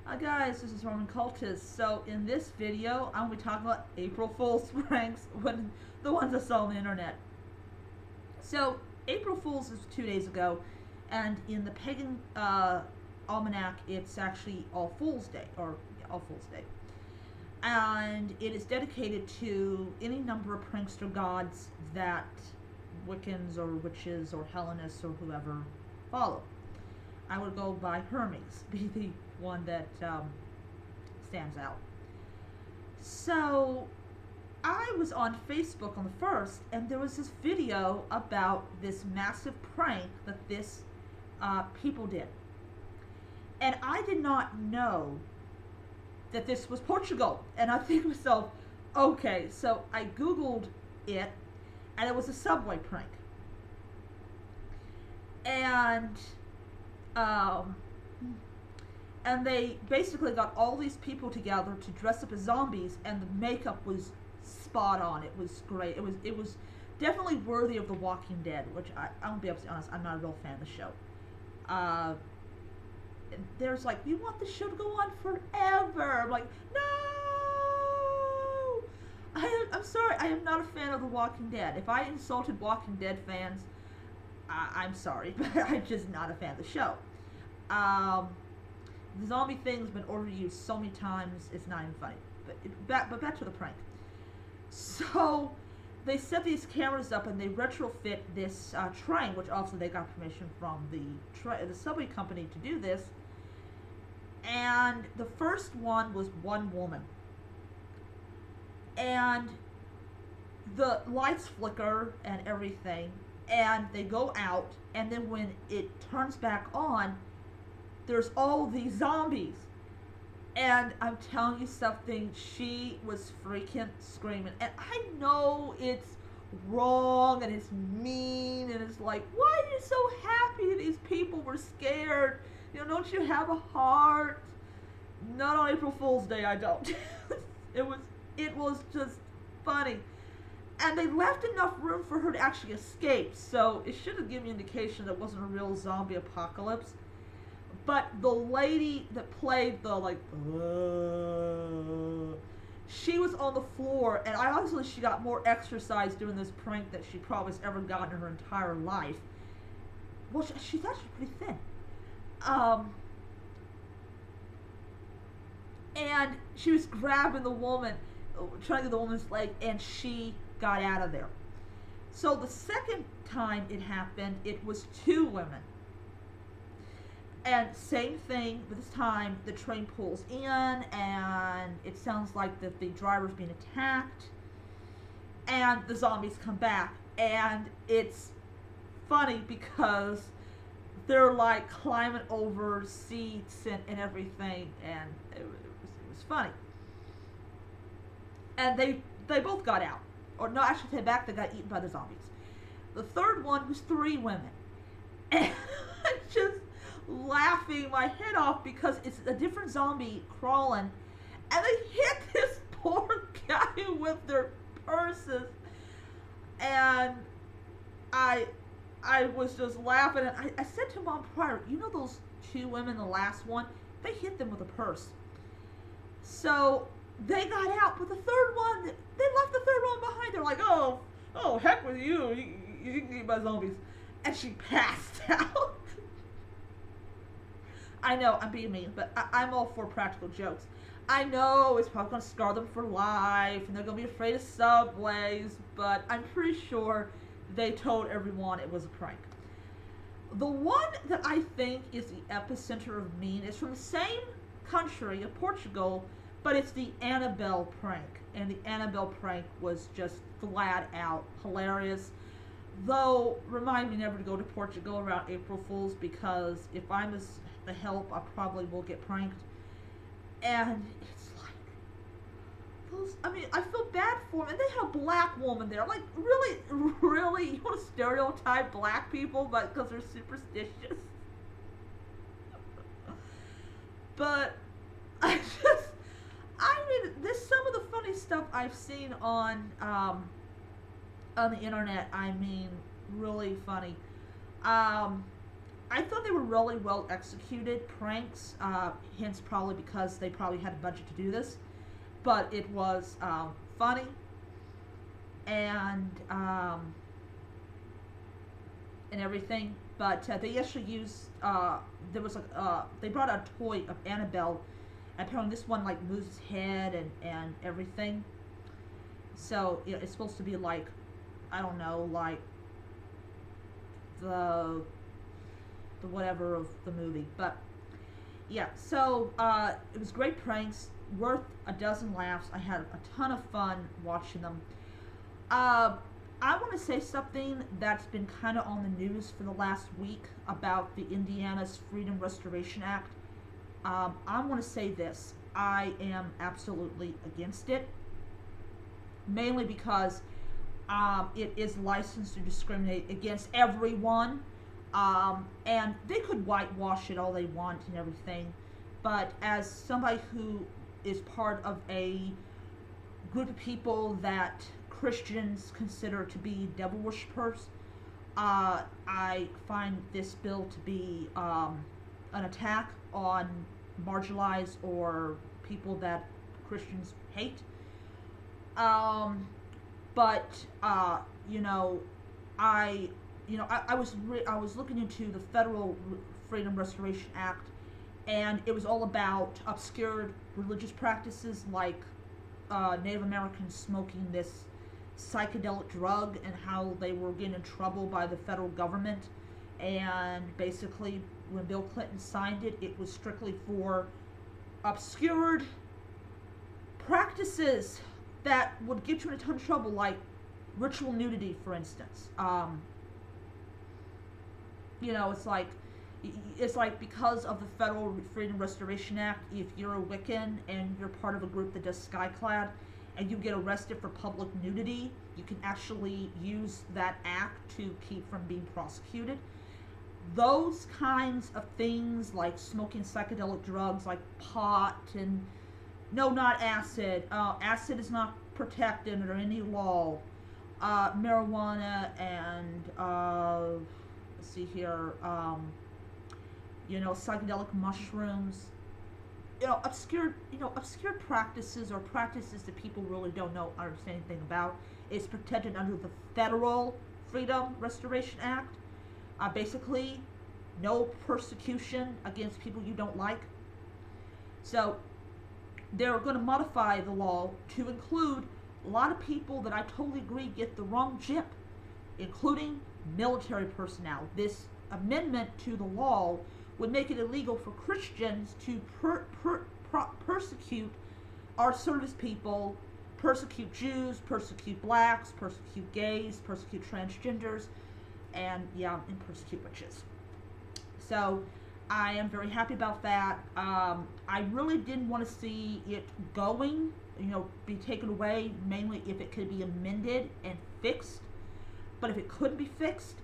Hi guys, this is Roman Cultist. So in this video, I'm going to be talking about April Fool's pranks, the ones I saw on the internet. So April Fool's is 2 days ago, and in the pagan almanac, it's actually All Fool's Day, or All Fool's Day. And it is dedicated to any number of prankster gods that Wiccans or witches or Hellenists or whoever follow. I would go by Hermes, be the one that stands out. So I was on Facebook on the first, and there was this video about this massive prank that this people did, and I did not know that this was Portugal. And I think to myself, okay, so I googled it, and it was a subway prank, and um, and they basically got all these people together to dress up as zombies, and the makeup was spot on. It was great. It was definitely worthy of The Walking Dead, which I'm gonna be honest, I'm not a real fan of the show. Uh, there's like, you want the show to go on forever. I'm like, no. I'm sorry, I am not a fan of The Walking Dead. If I insulted Walking Dead fans, I'm sorry, but I'm just not a fan of the show. Um, the zombie thing's been overused so many times, it's not even funny. But back to the prank. So they set these cameras up and they retrofit this train, which also they got permission from the subway company to do this. And the first one was one woman, and the lights flicker and everything, and they go out, and then when it turns back on, there's all these zombies. And I'm telling you something, she was freaking screaming. And I know it's wrong and it's mean, and it's like, why are you so happy that these people were scared? Don't you have a heart? Not on April Fool's Day, I don't. it was just funny. And they left enough room for her to actually escape, so it should have given me an indication that it wasn't a real zombie apocalypse. But the lady that played the she was on the floor, and honestly, she got more exercise doing this prank than she probably has ever gotten in her entire life. Well, she's actually pretty thin. And she was grabbing the woman, trying to get the woman's leg, and she got out of there. So the second time it happened, it was two women. And same thing, but this time the train pulls in, and it sounds like that the driver's being attacked, and the zombies come back. And it's funny because they're like climbing over seats and everything, and it was funny. And they both got out. Or no, actually, they back, they got eaten by the zombies. The third one was three women. And I just laughing my head off because it's a different zombie crawling, and they hit this poor guy with their purses, and I was just laughing, and I said to Mom prior, those two women, the last one, they hit them with a purse. So they got out, but the third one, they left the third one behind. They're like, oh heck with you, you can get by zombies, and she passed out. I know, I'm being mean, but I'm all for practical jokes. I know it's probably going to scar them for life, and they're going to be afraid of subways, but I'm pretty sure they told everyone it was a prank. The one that I think is the epicenter of mean is from the same country of Portugal, but it's the Annabelle prank. And the Annabelle prank was just flat out hilarious. Though, remind me never to go to Portugal around April Fool's, because if I'm the help, I probably will get pranked. And it's like, I feel bad for them. And they had a black woman there. Like, really, you want to stereotype black people but because they're superstitious? But there's some of the funny stuff I've seen on the internet. Really funny. I thought they were really well executed pranks, hence probably because they probably had a budget to do this. But it was funny, and everything. But they actually used there was they brought out a toy of Annabelle, and apparently this one like moves his head and everything. So it's supposed to be like, I don't know, like the whatever of the movie. But yeah, so it was great pranks, worth a dozen laughs. I had a ton of fun watching them. I want to say something that's been kind of on the news for the last week about the Indiana's Freedom Restoration Act. I want to say this. I am absolutely against it, mainly because it is licensed to discriminate against everyone, and they could whitewash it all they want and everything, but as somebody who is part of a group of people that Christians consider to be devil worshippers, I find this bill to be an attack on marginalized or people that Christians hate. But I was looking into the Federal Freedom Restoration Act, and it was all about obscured religious practices like Native Americans smoking this psychedelic drug and how they were getting in trouble by the federal government. And basically, when Bill Clinton signed it, it was strictly for obscured practices that would get you in a ton of trouble, like ritual nudity, for instance. It's like because of the Federal Freedom Restoration Act, if you're a Wiccan and you're part of a group that does Skyclad, and you get arrested for public nudity, you can actually use that act to keep from being prosecuted. Those kinds of things, like smoking psychedelic drugs like pot and no, not acid. Acid is not protected under any law. Marijuana and let's see here, psychedelic mushrooms. Obscure practices or practices that people really don't know, understand anything about, is protected under the Federal Freedom Restoration Act. Basically, no persecution against people you don't like. So they're going to modify the law to include a lot of people that I totally agree get the wrong jip, including military personnel. This amendment to the law would make it illegal for Christians to persecute our service people, persecute Jews, persecute blacks, persecute gays, persecute transgenders, and persecute witches. So I am very happy about that. I really didn't want to see it be taken away, mainly if it could be amended and fixed. But if it couldn't be fixed,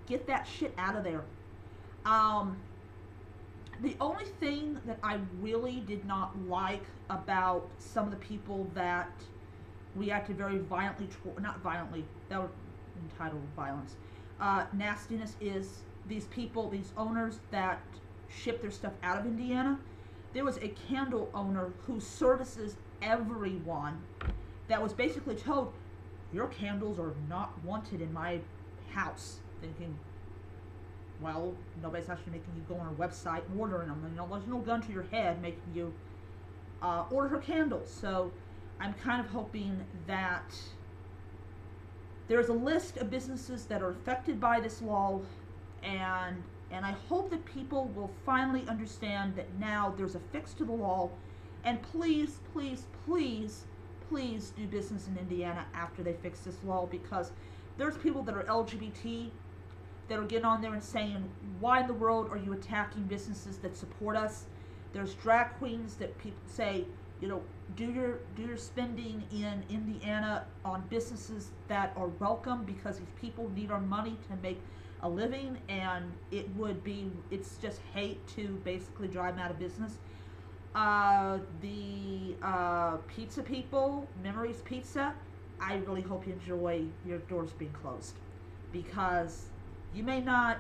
get that shit out of there. The only thing that I really did not like about some of the people that reacted very violently, not violently, that was entitled violence, nastiness, is these people, these owners that ship their stuff out of Indiana. There was a candle owner who services everyone that was basically told, your candles are not wanted in my house. Thinking, well, nobody's actually making you go on her website and ordering them. There's no gun to your head making you order her candles. So I'm kind of hoping that there's a list of businesses that are affected by this law, and I hope that people will finally understand that now there's a fix to the law, and please, please, please, please do business in Indiana after they fix this law, because there's people that are LGBT that are getting on there and saying, why in the world are you attacking businesses that support us? There's drag queens that people say, do your spending in Indiana on businesses that are welcome, because these people need our money to make a living, and it's just hate to basically drive them out of business. The pizza people, Memories Pizza, I really hope you enjoy your doors being closed, because you may not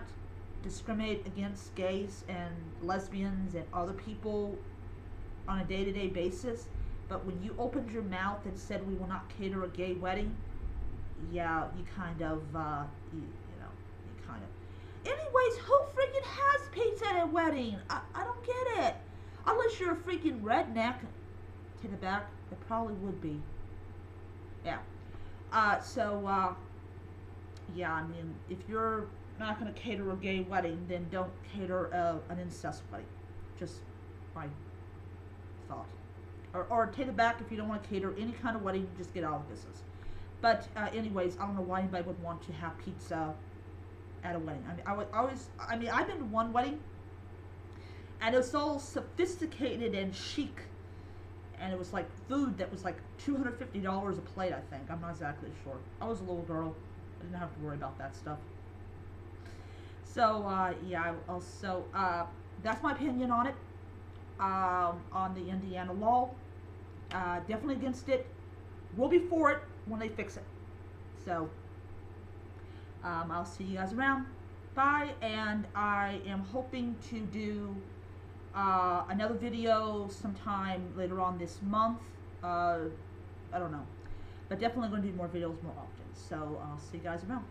discriminate against gays and lesbians and other people on a day-to-day basis, but when you opened your mouth and said we will not cater a gay wedding, yeah, you kind of, you know, you kind of. Anyways, who freaking has pizza at a wedding? I don't get it. Unless you're a freaking redneck. Take it back. It probably would be. Yeah. Yeah, I mean, if you're not going to cater a gay wedding, then don't cater an incest wedding. Just my thought. Or take it back, if you don't want to cater any kind of wedding, just get out of business. But anyways, I don't know why anybody would want to have pizza at a wedding. I mean, I would always. I mean, I've been to one wedding, and it was all sophisticated and chic, and it was like food that was like $250 a plate. I think, I'm not exactly sure. I was a little girl. I didn't have to worry about that stuff. So yeah. Also, that's my opinion on it. On the Indiana law. Definitely against it. We'll be for it when they fix it. So, I'll see you guys around. Bye. And I am hoping to do another video sometime later on this month. I don't know. But definitely going to do more videos more often. So, I'll see you guys around.